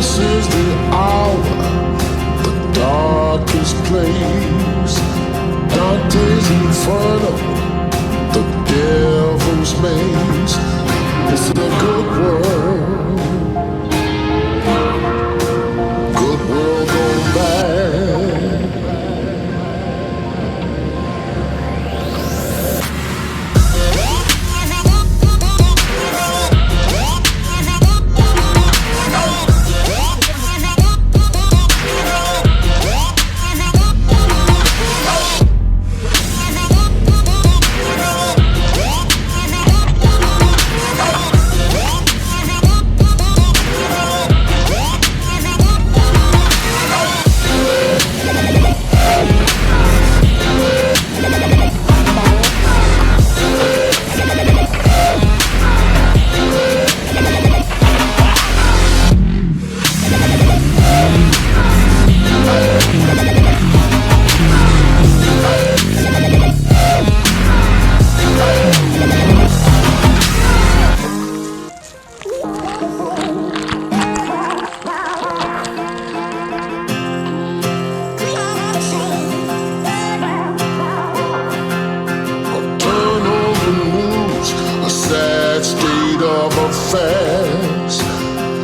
This is the hour, the darkest place. Dante's Inferno, the devil's maze. It's a good world, good world gone bad.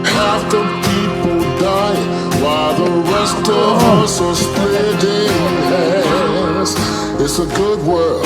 Half the people dying while the rest of us are splitting hairs. It's a good world.